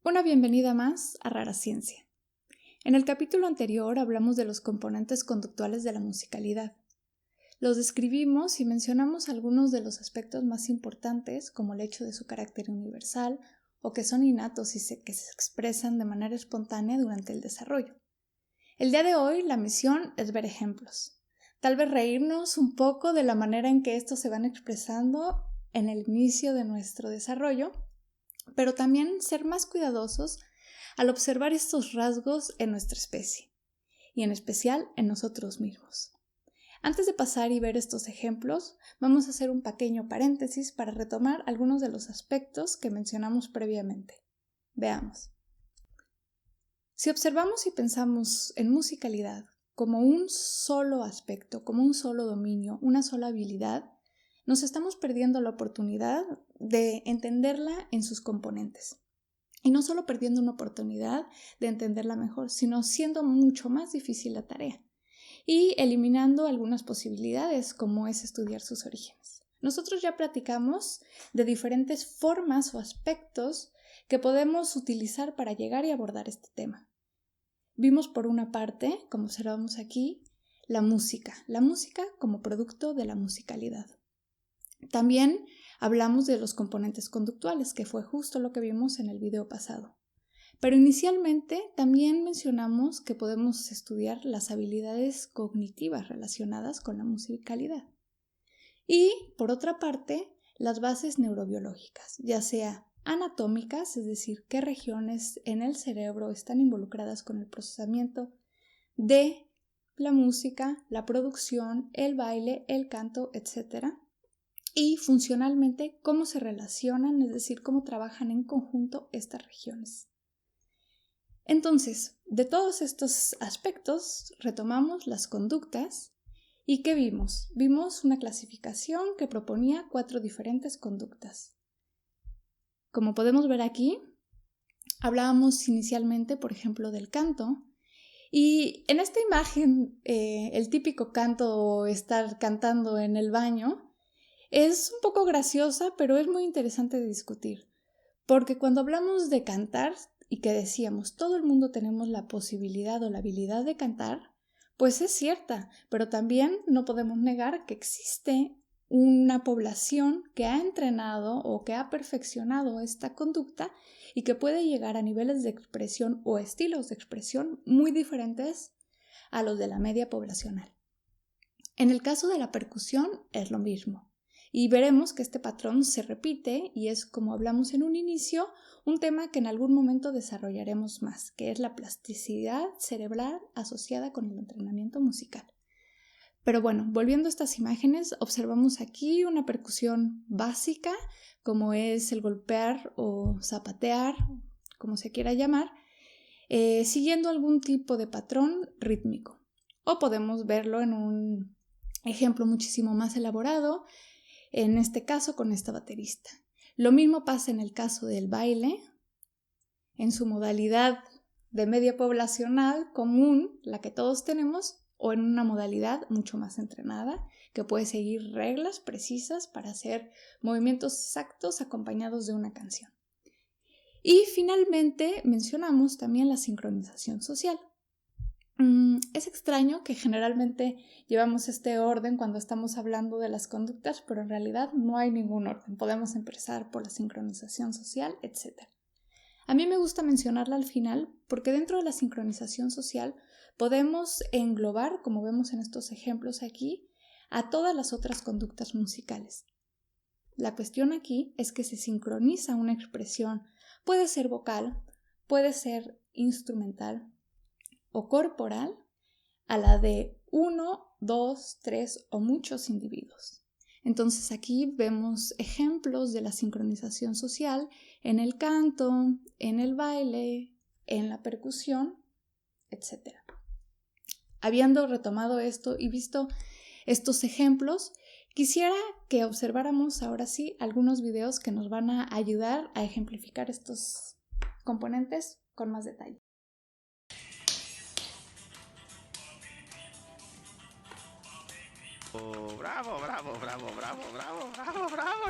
Una bienvenida más a Rara Ciencia. En el capítulo anterior hablamos de los componentes conductuales de la musicalidad. Los describimos y mencionamos algunos de los aspectos más importantes, como el hecho de su carácter universal o que son innatos y que se expresan de manera espontánea durante el desarrollo. El día de hoy la misión es ver ejemplos, tal vez reírnos un poco de la manera en que estos se van expresando en el inicio de nuestro desarrollo, pero también ser más cuidadosos al observar estos rasgos en nuestra especie, y en especial en nosotros mismos. Antes de pasar y ver estos ejemplos, vamos a hacer un pequeño paréntesis para retomar algunos de los aspectos que mencionamos previamente. Veamos. Si observamos y pensamos en musicalidad como un solo aspecto, como un solo dominio, una sola habilidad, nos estamos perdiendo la oportunidad de entenderla en sus componentes. Y no solo perdiendo una oportunidad de entenderla mejor, sino siendo mucho más difícil la tarea y eliminando algunas posibilidades como es estudiar sus orígenes. Nosotros ya platicamos de diferentes formas o aspectos que podemos utilizar para llegar y abordar este tema. Vimos por una parte, como observamos aquí, la música como producto de la musicalidad. También hablamos de los componentes conductuales, que fue justo lo que vimos en el video pasado. Pero inicialmente también mencionamos que podemos estudiar las habilidades cognitivas relacionadas con la musicalidad. Y, por otra parte, las bases neurobiológicas, ya sea anatómicas, es decir, qué regiones en el cerebro están involucradas con el procesamiento de la música, la producción, el baile, el canto, etc. Y funcionalmente, cómo se relacionan, es decir, cómo trabajan en conjunto estas regiones. Entonces, de todos estos aspectos, retomamos las conductas. ¿Y qué vimos? Vimos una clasificación que proponía 4 diferentes conductas. Como podemos ver aquí, hablábamos inicialmente, por ejemplo, del canto. Y en esta imagen, el típico canto o estar cantando en el baño, es un poco graciosa, pero es muy interesante de discutir, porque cuando hablamos de cantar y que decíamos todo el mundo tenemos la posibilidad o la habilidad de cantar, pues es cierta, pero también no podemos negar que existe una población que ha entrenado o que ha perfeccionado esta conducta y que puede llegar a niveles de expresión o estilos de expresión muy diferentes a los de la media poblacional. En el caso de la percusión es lo mismo. Y veremos que este patrón se repite y es, como hablamos en un inicio, un tema que en algún momento desarrollaremos más, que es la plasticidad cerebral asociada con el entrenamiento musical. Pero bueno, volviendo a estas imágenes, observamos aquí una percusión básica, como es el golpear o zapatear, como se quiera llamar, siguiendo algún tipo de patrón rítmico. O podemos verlo en un ejemplo muchísimo más elaborado, en este caso con esta baterista. Lo mismo pasa en el caso del baile, en su modalidad de media poblacional común, la que todos tenemos, o en una modalidad mucho más entrenada, que puede seguir reglas precisas para hacer movimientos exactos acompañados de una canción. Y finalmente mencionamos también la sincronización social. Es extraño que generalmente llevamos este orden cuando estamos hablando de las conductas, pero en realidad no hay ningún orden. Podemos empezar por la sincronización social, etc. A mí me gusta mencionarla al final porque dentro de la sincronización social podemos englobar, como vemos en estos ejemplos aquí, a todas las otras conductas musicales. La cuestión aquí es que se sincroniza una expresión, puede ser vocal, puede ser instrumental o corporal, a la de 1, 2, 3 o muchos individuos. Entonces aquí vemos ejemplos de la sincronización social en el canto, en el baile, en la percusión, etc. Habiendo retomado esto y visto estos ejemplos, quisiera que observáramos ahora sí algunos videos que nos van a ayudar a ejemplificar estos componentes con más detalle. Bravo, bravo, bravo, bravo, bravo, bravo, bravo.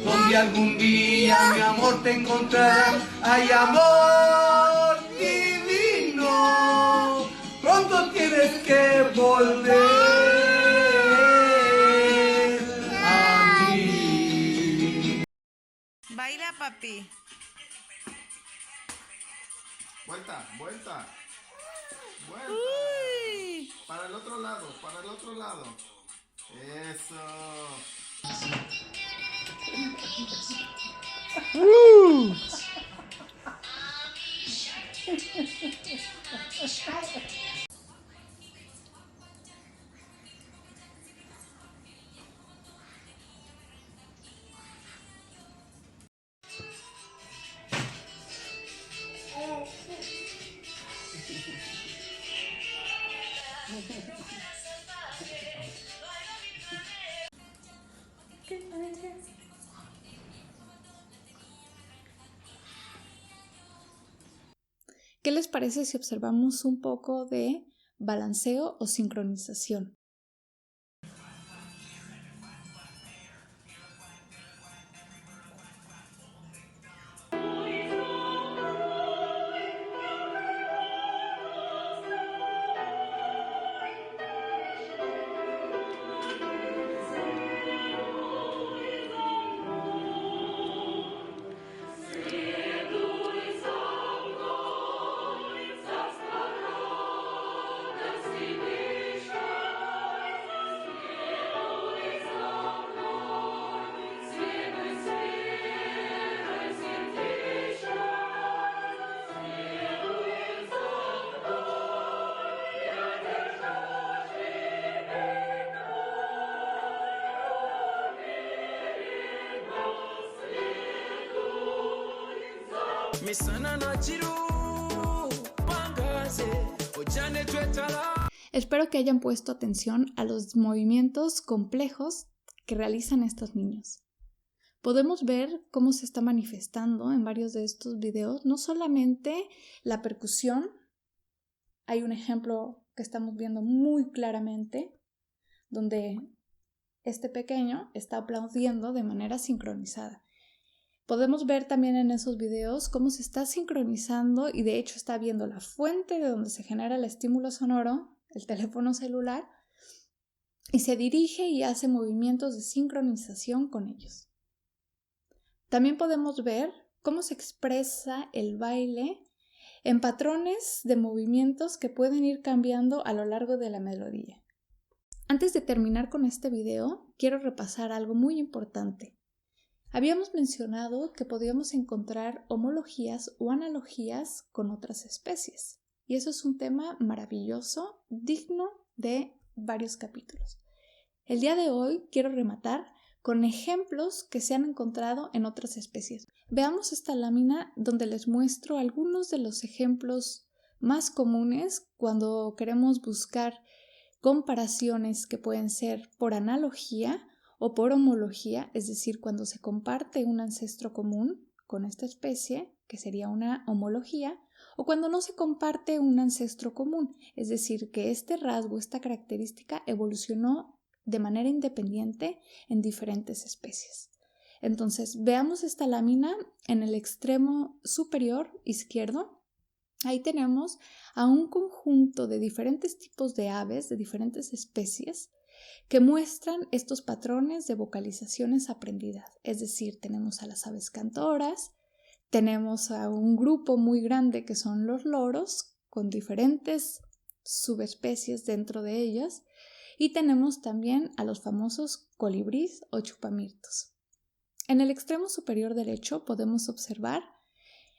donde algún día mi amor te encontrará. Hay amor divino, pronto tienes que volver a mí. Baila, papi. Vuelta, vuelta. Vuelta. Uy. Para el otro lado, para el otro lado. Eso. ¿Qué les parece si observamos un poco de balanceo o sincronización? Espero que hayan puesto atención a los movimientos complejos que realizan estos niños. Podemos ver cómo se está manifestando en varios de estos videos, no solamente la percusión. Hay un ejemplo que estamos viendo muy claramente, donde este pequeño está aplaudiendo de manera sincronizada. Podemos ver también en esos videos cómo se está sincronizando y de hecho está viendo la fuente de donde se genera el estímulo sonoro, el teléfono celular, y se dirige y hace movimientos de sincronización con ellos. También podemos ver cómo se expresa el baile en patrones de movimientos que pueden ir cambiando a lo largo de la melodía. Antes de terminar con este video, quiero repasar algo muy importante. Habíamos mencionado que podíamos encontrar homologías o analogías con otras especies. Y eso es un tema maravilloso, digno de varios capítulos. El día de hoy quiero rematar con ejemplos que se han encontrado en otras especies. Veamos esta lámina donde les muestro algunos de los ejemplos más comunes cuando queremos buscar comparaciones que pueden ser por analogía o por homología, es decir, cuando se comparte un ancestro común con esta especie, que sería una homología, o cuando no se comparte un ancestro común, es decir, que este rasgo, esta característica evolucionó de manera independiente en diferentes especies. Entonces, veamos esta lámina en el extremo superior izquierdo. Ahí tenemos a un conjunto de diferentes tipos de aves, de diferentes especies, que muestran estos patrones de vocalizaciones aprendidas. Es decir, tenemos a las aves cantoras, tenemos a un grupo muy grande que son los loros, con diferentes subespecies dentro de ellas, y tenemos también a los famosos colibríes o chupamirtos. En el extremo superior derecho podemos observar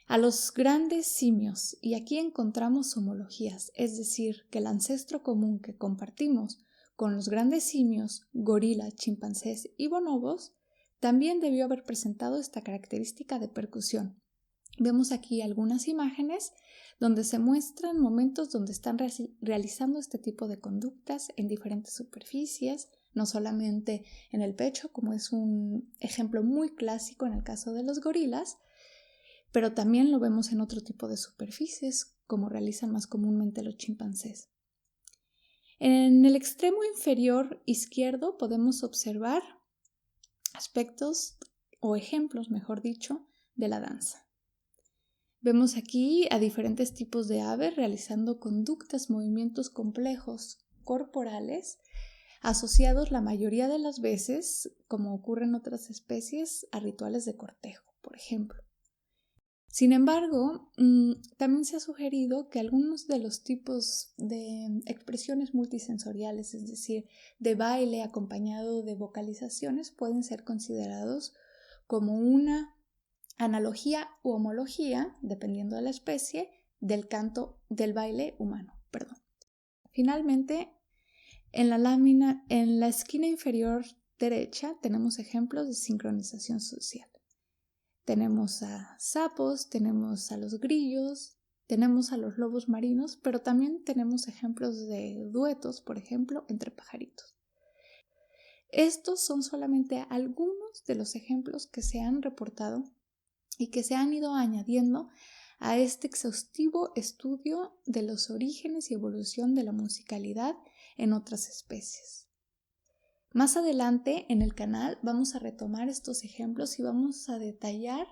a los grandes simios, y aquí encontramos homologías, es decir, que el ancestro común que compartimos con los grandes simios, gorilas, chimpancés y bonobos, también debió haber presentado esta característica de percusión. Vemos aquí algunas imágenes donde se muestran momentos donde están realizando este tipo de conductas en diferentes superficies, no solamente en el pecho, como es un ejemplo muy clásico en el caso de los gorilas, pero también lo vemos en otro tipo de superficies, como realizan más comúnmente los chimpancés. En el extremo inferior izquierdo podemos observar aspectos o ejemplos, mejor dicho, de la danza. Vemos aquí a diferentes tipos de aves realizando conductas, movimientos complejos corporales, asociados la mayoría de las veces, como ocurre en otras especies, a rituales de cortejo, por ejemplo. Sin embargo, también se ha sugerido que algunos de los tipos de expresiones multisensoriales, es decir, de baile acompañado de vocalizaciones, pueden ser considerados como una analogía u homología, dependiendo de la especie, del canto del baile humano. Finalmente, en la esquina inferior derecha tenemos ejemplos de sincronización social. Tenemos a sapos, tenemos a los grillos, tenemos a los lobos marinos, pero también tenemos ejemplos de duetos, por ejemplo, entre pajaritos. Estos son solamente algunos de los ejemplos que se han reportado y que se han ido añadiendo a este exhaustivo estudio de los orígenes y evolución de la musicalidad en otras especies. Más adelante en el canal vamos a retomar estos ejemplos y vamos a detallar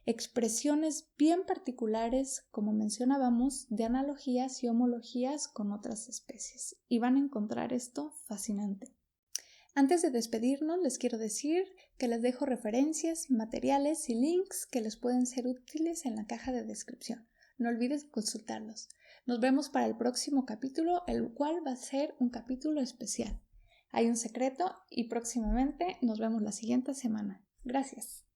expresiones bien particulares, como mencionábamos, de analogías y homologías con otras especies. Y van a encontrar esto fascinante. Antes de despedirnos, les quiero decir que les dejo referencias, materiales y links que les pueden ser útiles en la caja de descripción. No olvides consultarlos. Nos vemos para el próximo capítulo, el cual va a ser un capítulo especial. Hay un secreto y próximamente nos vemos la siguiente semana. Gracias.